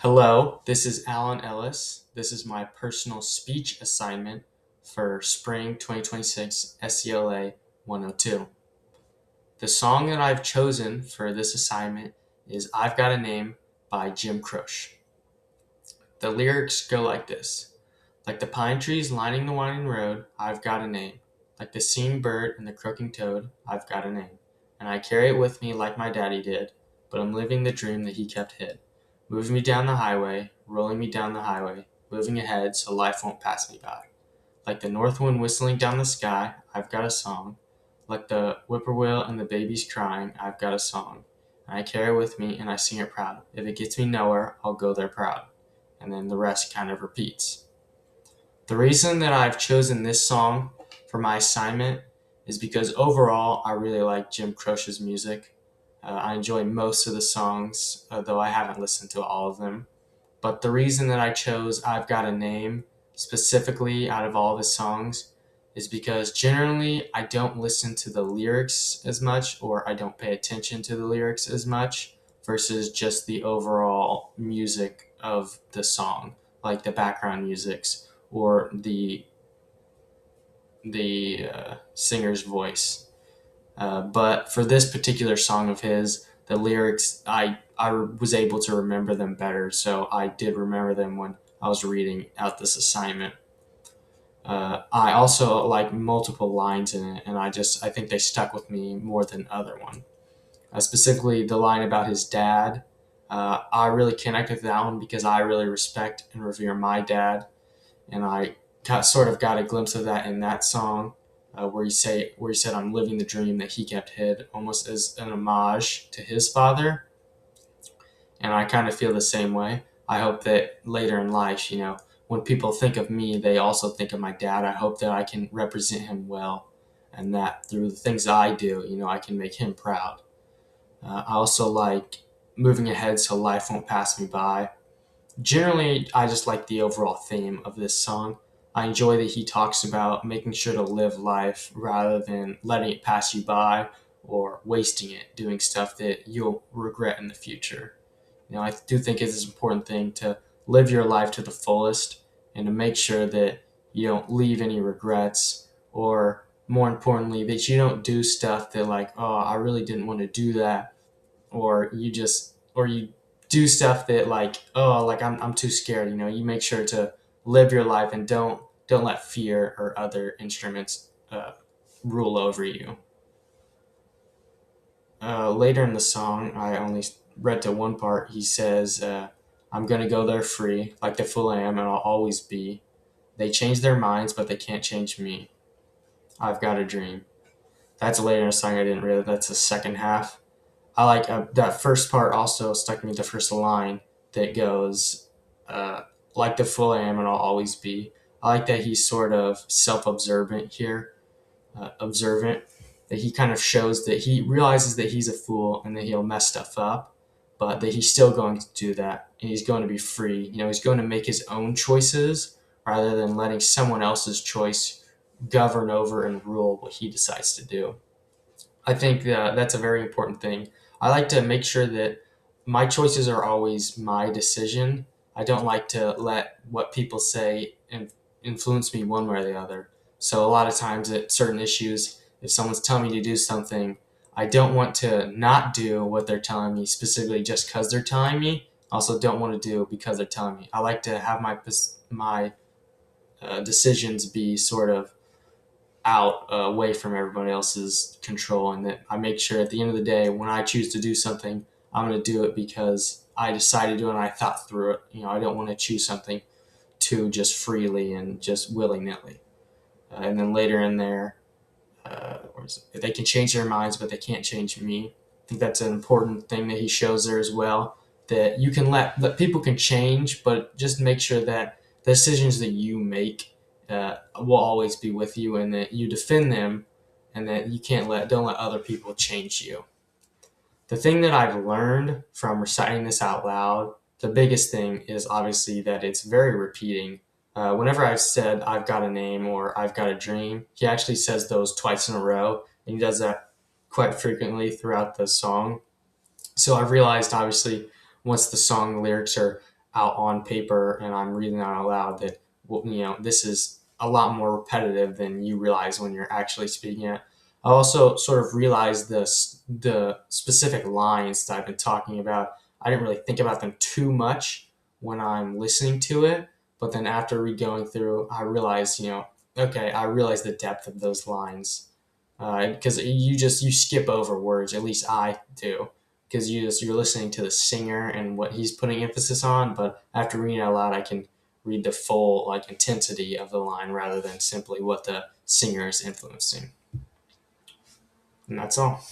Hello, this is Alan Ellis. This is my personal speech assignment for spring 2026 SCLA 102. The song that I've chosen for this assignment is I've Got a Name by Jim Croce. The lyrics go like this: like the pine trees lining the winding road, I've got a name. Like the singing bird and the croaking toad, I've got a name. And I carry it with me like my daddy did, but I'm living the dream that he kept hid. Moving me down the highway, rolling me down the highway, moving ahead so life won't pass me by. Like the north wind whistling down the sky, I've got a song. Like the whippoorwill and the babies crying, I've got a song. And I carry it with me and I sing it proud. If it gets me nowhere, I'll go there proud. And then the rest kind of repeats. The reason that I've chosen this song for my assignment is because overall I really like Jim Croce's music. I enjoy most of the songs, though I haven't listened to all of them. But the reason that I chose I've Got a Name specifically out of all of his songs is because generally I don't listen to the lyrics as much, or I don't pay attention to the lyrics as much versus just the overall music of the song, like the background musics or the singer's voice. But for this particular song of his, the lyrics I was able to remember them better, so I did remember them when I was reading out this assignment. I also like multiple lines in it, and I think they stuck with me more than other one. Specifically, the line about his dad. I really connect with that one because I really respect and revere my dad, and sort of got a glimpse of that in that song, where he said, "I'm living the dream that he kept hid," almost as an homage to his father. And I kind of feel the same way. I hope that later in life, when people think of me, they also think of my dad. I hope that I can represent him well, and that through the things I do, I can make him proud. I also like moving ahead so life won't pass me by. Generally, I just like the overall theme of this song. I enjoy that he talks about making sure to live life rather than letting it pass you by or wasting it doing stuff that you'll regret in the future. I do think it's an important thing to live your life to the fullest and to make sure that you don't leave any regrets, or more importantly, that you don't do stuff that, like, oh, I really didn't want to do that, or you do stuff that, like, oh, like I'm too scared. You make sure to live your life and don't let fear or other instruments rule over you. Later in the song, I only read to one part. He says, "I'm gonna go there free, like the fool I am, and I'll always be. They change their minds, but they can't change me. I've got a dream." That's later in the song. I didn't realize that's the second half. I like that first part. Also stuck me, the first line that goes, uh, "Like the fool I am, and I'll always be." I like that he's sort of self-observant here, observant, that he kind of shows that he realizes that he's a fool and that he'll mess stuff up, but that he's still going to do that and he's going to be free. He's going to make his own choices rather than letting someone else's choice govern over and rule what he decides to do. I think that's a very important thing. I like to make sure that my choices are always my decision. I don't like to let what people say influence me one way or the other. So a lot of times at certain issues, if someone's telling me to do something, I don't want to not do what they're telling me specifically just because they're telling me. I also don't want to do it because they're telling me. I like to have my decisions be sort of out, away from everybody else's control, and that I make sure at the end of the day, when I choose to do something, I'm going to do it because I decided to do it and I thought through it. I don't want to choose something too just freely and just willy-nilly. And then later in there, they can change their minds, but they can't change me. I think that's an important thing that he shows there as well. That you can that people can change, but just make sure that the decisions that you make will always be with you, and that you defend them, and that you don't let other people change you. The thing that I've learned from reciting this out loud, the biggest thing is obviously that it's very repeating. Whenever I've said I've got a name or I've got a dream, he actually says those twice in a row, and he does that quite frequently throughout the song. So I've realized, obviously, once the song lyrics are out on paper and I'm reading that out loud, that this is a lot more repetitive than you realize when you're actually speaking it. I also sort of realized the specific lines that I've been talking about. I didn't really think about them too much when I'm listening to it, but then after going through, I realized, okay, I realized the depth of those lines, because you skip over words. At least I do, because you're listening to the singer and what he's putting emphasis on. But after reading it out loud, I can read the full like intensity of the line rather than simply what the singer is influencing. And that's all.